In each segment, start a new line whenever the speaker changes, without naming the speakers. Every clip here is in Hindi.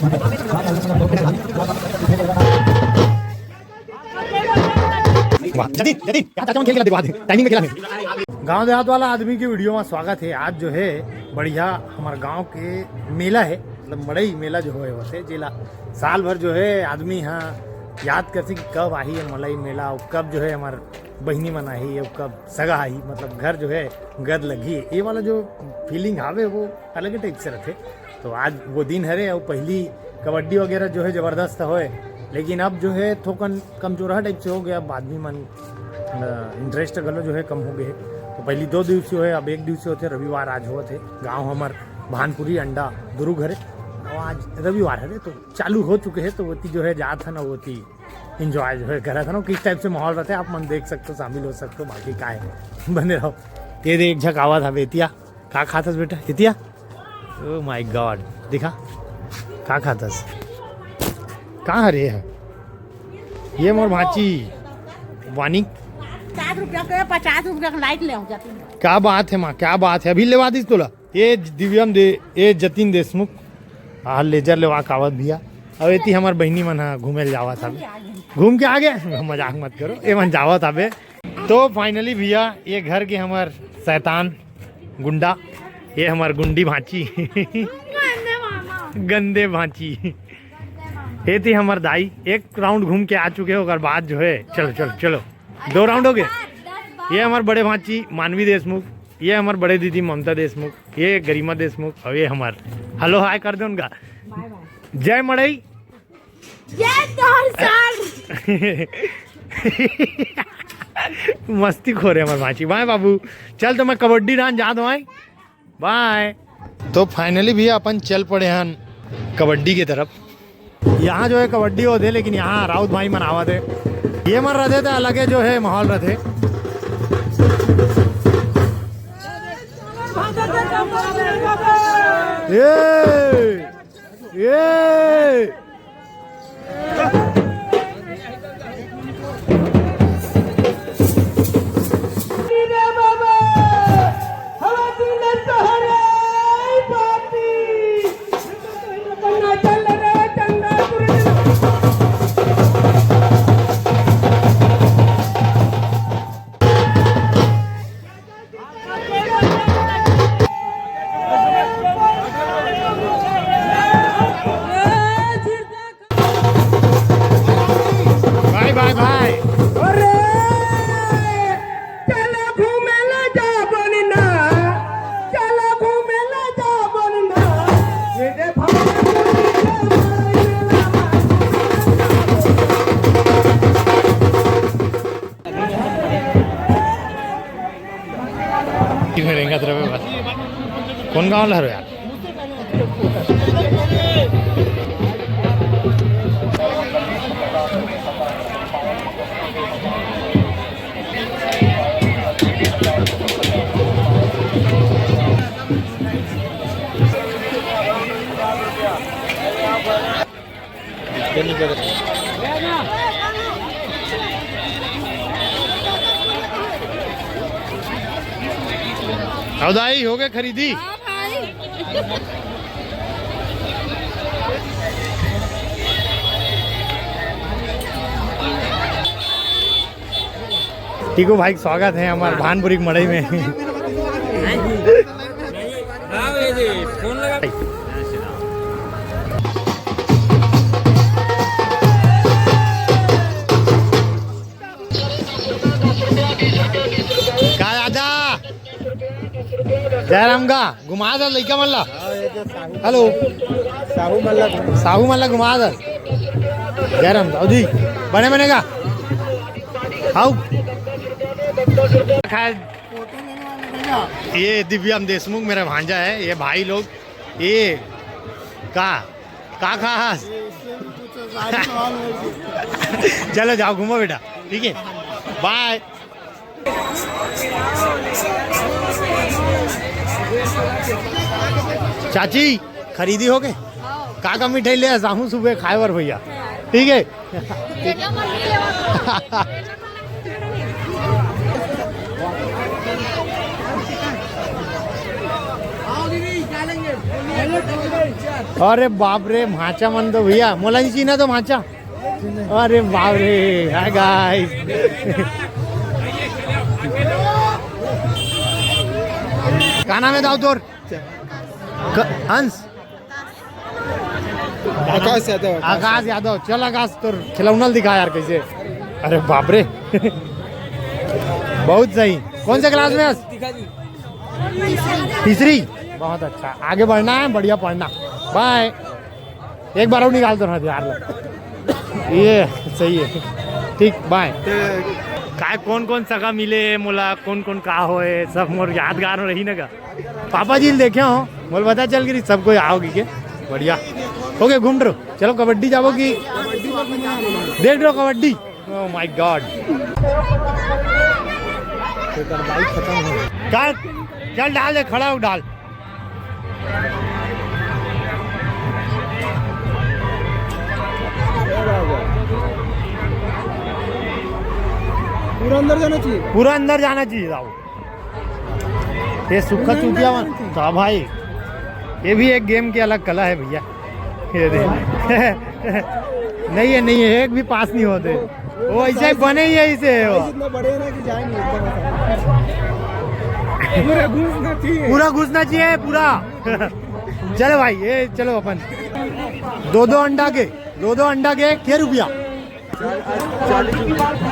गांव देहात वाला आदमी की वीडियो में स्वागत है। आज जो है बढ़िया हमारे गांव के मेला है, मतलब मड़ई मेला जो है वैसे जिला साल भर जो है आदमी यहाँ याद करते कि कब आई है मड़ई मेला और कब जो है हमार बहनी मनाही और कब सगा आई, मतलब घर जो है गद लगी है। ये वाला जो फीलिंग आवे वो अलग टाइप से रहते। तो आज वो दिन है और पहली कबड्डी वगैरह जो है ज़बरदस्त होए, लेकिन अब जो है थोकन कमजोरा टाइप से हो गया। अब आदमी मन इंटरेस्ट गलो जो है कम हो गए। तो पहली 2 दिवसीय है, अब 1 दिवसीय होते। रविवार आज हुआ थे गांव हमार भानपुरी अंडा दुरु घरे, और आज रविवार है तो चालू हो चुके हैं। तो वो जो है जात है ना वो इंजॉय जो है करा था ना। किस टाइप से माहौल रहता है आप मन देख सकते हो, शामिल हो सकते हो। बाकी का है बने रहो। ये देख झक आवा था बेतिया का खातस बेटा इतिया। ओ माय गॉड दिखा का खातस कहाँ रे है ये मोर भाची वानी।
50 रुपया के 50 रुपया का लाइट ले जाती है।
क्या बात है माँ, क्या बात है। अभी लेवा दी तोला ये दिव्यम दे ये जतिन देशमुख हाँ लेजर लेवा कावत भैया। अब इतनी हमार बहनी मन घूमे जावा था, घूम के आ गए। मजाक मत करो, ये मन जावा था बे। तो फाइनली भैया ये घर के हमार शैतान गुंडा, ये हमार गुंडी भांची गंदे भांची। ये थी हमार दाई। 1 राउंड घूम के आ चुके हो, बाद जो है चलो चलो चलो 2 राउंड हो गए। ये हमारे बड़े भांची मानवी देशमुख, ये हमारे बड़े दीदी ममता देशमुख, ये गरिमा देशमुख, और ये हमार हेलो हाय कर दो उनका। जय मड़ई मस्ती खो रहे हमारे भांची। बाय बाबू चल तो मैं कबड्डी डांस जा दो बाय। तो फाइनली भी अपन चल पड़े हैं कबड्डी की तरफ। यहाँ जो है कबड्डी होते, लेकिन यहाँ राउत भाई मनावा थे। ये मन रहे थे अलग है जो है माहौल रहे। ये कौन गाँव लहरो यार। दाई हो गए खरीदी। टीकू भाई स्वागत है हमारे भानपुरी मड़ई में। जयराम का घुमा दर लड़का मल्ला। हेलो साहू मल्ला घुमा दर जयराम जी बने बनेगा। हाउ ये दिव्यम देशमुख मेरा भांजा है। ये भाई लोग ये का खा चलो जाओ घूमो बेटा, ठीक है बाय। चाची खरीदी हो गए का मिठाई ले साहू सुबह खाए बर भैया, ठीक है। आओ दीदी क्या लेंगे। अरे बाप रे भाचा मन तो भैया मोला नहीं चीना तो भाचा। अरे बाप रे हाय गाइस क्या नाम है दाऊ तोर? हंस
आकाश यादव।
आकाश यादव। चल आकाश तोर खिलौनल दिखा यार कैसे। अरे बाप रे बहुत सही। कौन से क्लास में? तीसरी। बहुत अच्छा, आगे बढ़ना है, बढ़िया पढ़ना। बाय। एक बार और निकाल दो ना यार। ये सही है, ठीक बाय। काय कौन कौन सगा मिले मोला, कौन कौन का होए, सब मोर यादगार रही ना का। पापा जी देखे हो मोल पता चल गई सबको आओगी के। बढ़िया हो गए घूम रहे। चलो कबड्डी जाओ की देख रहे हो कबड्डी। ओह माय गॉड खत्म हो। चल डाल दे, खड़ा हो डाल।
पूरा अंदर जाना चाहिए।
पूरा अंदर जाना चाहिए राव। ये सूखा चूतिया था भाई। ये भी एक गेम की अलग कला है भैया। ये देख नहीं है नहीं है, एक भी पास नहीं होते। वो ऐसे ही बने ही है इसे।
इतना बड़े ना कि जाए नहीं। पूरा घुसना चाहिए,
पूरा घुसना चाहिए पूरा। चलो भाई ये चलो अपन दो दो अंडा के क्या रुपया?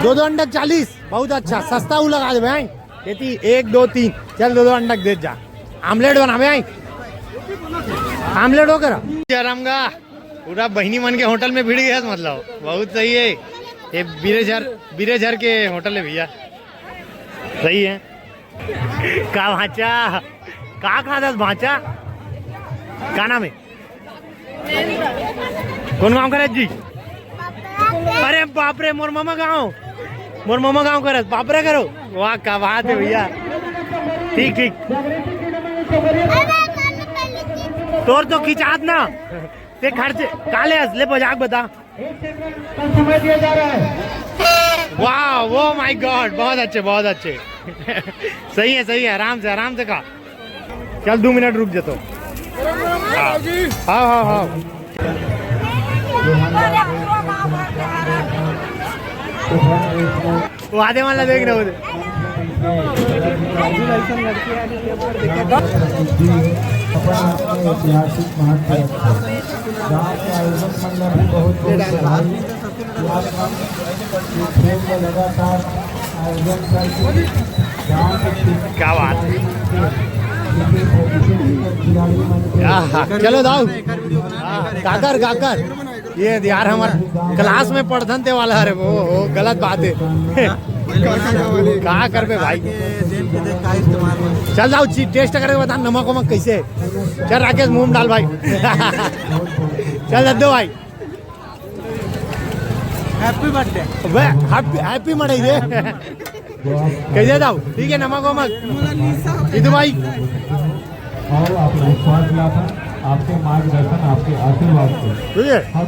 2 अंडा 40। बहुत अच्छा सस्ता वो लगा दे भाई। खेती 1 2 3 चल 2 अंडा दे जा। आमलेट बना भाई, आमलेट हो करा आराम का। पूरा बहनी मन के होटल में भिड़ गया मतलब। बहुत सही है ये। बीरेझर के होटल है भैया। सही है। का भाचा का दस भाचा का नाम है? कौन गाँव का जी? अरे बाप रे मोर मामा गाँव कर बाप रे करो। वाह क्या बात है भैया। ठीक ठीक तोर तो खिंचात ना ते खर्चे काले असले मजाक बता। वाह वो माय गॉड बहुत अच्छे सही है आराम से खा। चल 2 मिनट रुक जातो। हाँ वो आधे वाला देख रहे हो।
ऐतिहासिक महत्व जहाँ के आयोजक मंडल भी बहुत लगातार आयोजन करके
क्या बात है। चलो दाऊ काकर ये यार हमारा क्लास में पढ़न ते वाला है। वो गलत बात है। कहा कर पे भाई। चल जाओ टेस्ट करके बता नमक वमक कैसे। चल राकेश मुंह में डाल भाई। चल दो भाई।
Happy birthday.
हैप्पी मनाई दे कैसे जाओ। ठीक है नमक वमक इधर भाई।
और आपको विश्वास दिला था, आपके मार्गदर्शन आपके आशीर्वाद से
ठीक है
हम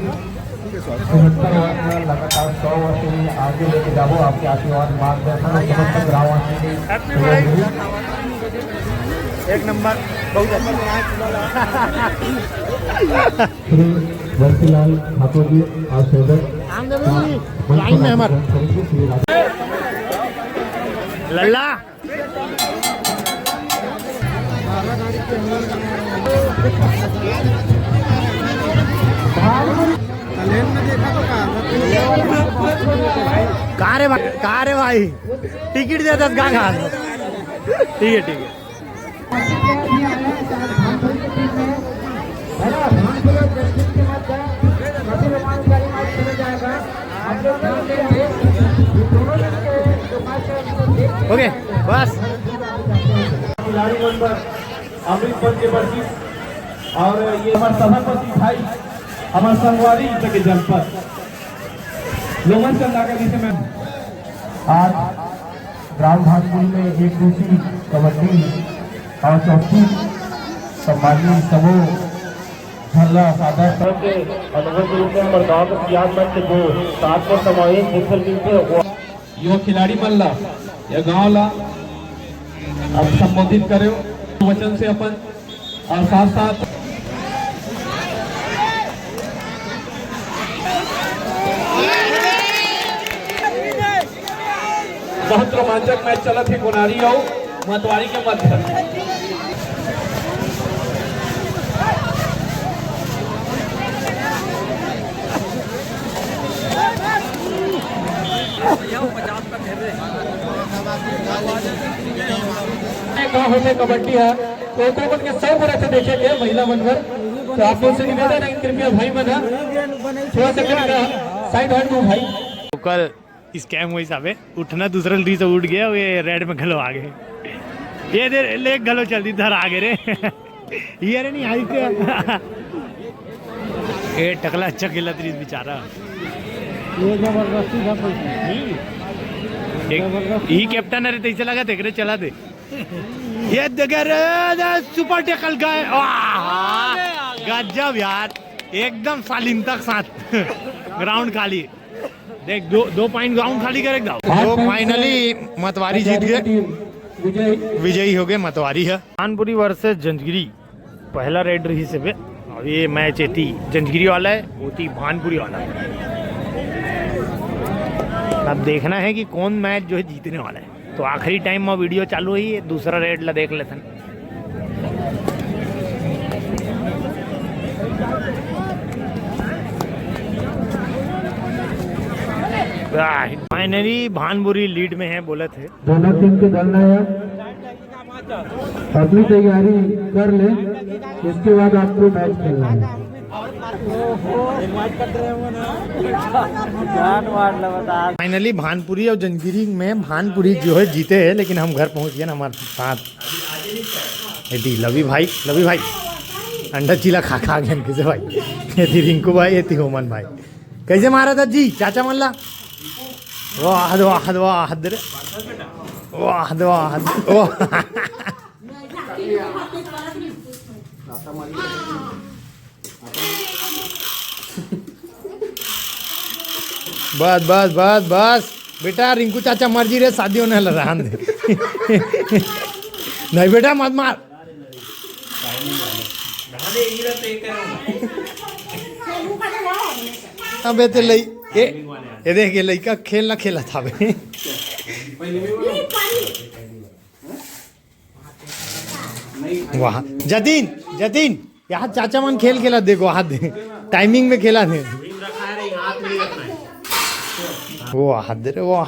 77 वर्ष में लगातार 100 वर्ष से आगे लेके जाओ। आपके आशीर्वाद मार्गदर्शन और समस्त ग्रामवासी
एक नंबर बहुत अच्छा।
श्री बंसीलाल ठाकुर जी और सेवक
लाइन में हमारे लल्ला कहाँ रे भाई टिकट दे 10 गाँव खा। ठीक है ओके बस।
खिलाड़ी नंबर अमृत पंच वर्षी और ये हमारे सभापति भाई हमारे संगवारी के जनपद लोमन चंदा जी से मैं आज ग्राम भागपुर में एक दूसरी कबड्डी और चौथी सम्मानीय समूह झल्ला सादा के अनुभव के रूप में हमारे गाँव के याद मंच को 7 को समावेश मुख्य मिलते युवा खिलाड़ी मल्ला या गाँव ला अब संबोधित करे वचन से अपन और साथ साथ बहुत रोमांचक मैच चलत है कोनारी और मतवारी के मध्य। गाँव में कबड्डी है तो कोकट के 100 बड़े से देखेंगे महिला मनवर, तो आप लोग से निवेदन है कृपया भाई बना थोड़ा सा साइड हट दो भाई।
कल स्कैम हुई साहब उठना दूसरा ली से उठ गया, ये रेड में गलो आ गए, ये देर ले गलो चलती धर आ गए रे ये रे नहीं आई के ये टकला अच्छा खेला त्रिस बेचारा,
ये जबरदस्ती था
ही कैप्टन अरे तैसे लगा देख रहे चला दे ये देखे सुपर टेकल गए, गजब यार एकदम सालिन तक साथ ग्राउंड खाली देख, दो पॉइंट ग्राउंड खाली करे तो फाइनली मतवारी जीत गए, विजयी हो गए मतवारी है। भानपुरी वर्सेस जंजगिरी पहला रेड रही से पे, और ये मैच एती जंजगिरी वाला है, होती भानपुरी वाला है। अब देखना है कि कौन मैच जो है जीतने वाला है, तो आखिरी टाइम में वीडियो चालू हुई है, दूसरा रेड ला देख लेते हैं। फाइनली भानपुरी लीड में है बोले थे।
दोनों टीम के दल है, अपनी तैयारी कर ले, इसके बाद आपको मैच खेलना है।
फाइनली भानपुरी और जंजगिरी में भानपुरी जो है जीते हैं, लेकिन हम घर पहुंच गए ना हमारे साथ लवी भाई अंडा चीला खा गए किसे भाई, ये थी रिंकू भाई, ये थी होमन भाई। कैसे मारा था जी चाचा मल्ला, वाह वाह वाह वाह वाह बस बस बस बस बेटा, रिंकू चाचा मर्जी रे, शादी होने लगा दे नहीं बेटा मत मार, अबे ते लई ये देख ये लड़का खेलना खेला था बे वाह जतीन यहाँ चाचा मन खेल खेला देखो, हाथ दे टाइमिंग में खेला थे वो हाथ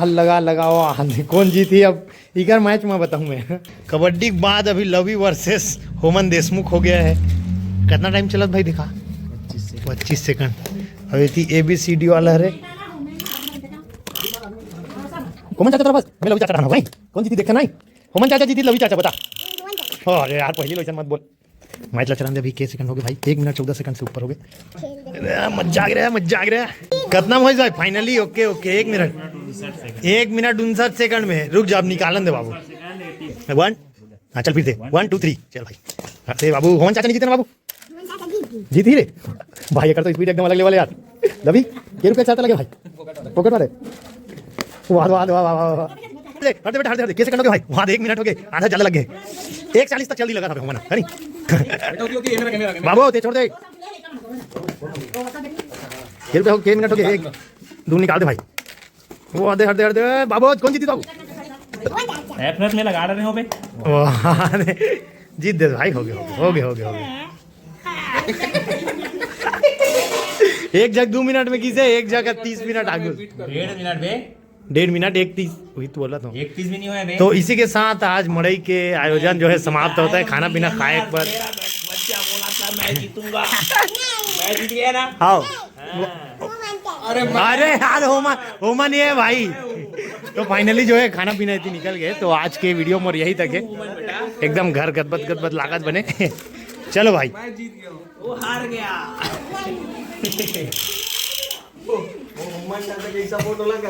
लगा वो हाथ कौन जीती। अब इधर मैच में बताऊं मैं, कबड्डी के बाद अभी लवी वर्सेस होमन देशमुख हो गया है। कितना टाइम चला भाई दिखा, 25 सेकंड। अभी थी ABCD वाला है, होमन चाचा बस मैं लवी चाचा रहा भाई, कौन जीती देखा नहीं, होमन चाचा जीती लवी चाचा बता। अरे यार पहले लोग मत बोल, मैच ला चला अभी के सेकंड हो गए भाई, 1 मिनट 14 सेकंड से ऊपर हो गए। मजा आ गया कितना भाई साहब फाइनली। ओके 1 मिनट 59 सेकंड में रुक जा, अब निकालन दे बाबू 1 हाँ चल फिर से 1 2 3 चल भाई। अरे बाबू होमन चाचा नहीं जीते ना बाबू, जीती रे भाई, ये कर तो स्पीड एकदम अलग लेवल यार। लवी ये रुपये चाहता लगे भाई, पॉकेट मारे वाह वाह वाह वाह हटते बेटा हटते कैसे करोगे भाई, वहाँ 1 मिनट हो गए, आधा ज़्यादा लग गए, 1:40 तक जल्दी लगा था होमन है नहीं बाबू ते छोड़ दे, ये रुपये हो 1 मिनट हो गए, 1 2 निकाल दे भाई, वो हटते बाबू कौन जीती तो
एफ में लगा रहे हो बे,
जीत दे भाई, हो गए एक जग 2 मिनट में किसे, एक जगह 30 मिनट आगे,
1.5 मिनट बे,
1.5 मिनट 1:30 वही तो बोला था,
1:30 भी नहीं हुआ बे।
तो इसी के साथ आज मड़ई के आयोजन जो है समाप्त होता है, खाना पीना खाए एक बार।
बच्चा बोला था मैं जीतूंगा, मैं जीत गया ना।
आओ अरे यार होमन ये भाई, तो फाइनली जो है खाना पीना इतनी निकल गए, तो आज के वीडियो में यही तक है, एकदम घर गदबद लागत बने चलो भाई,
वो हार गया
फोटो लगा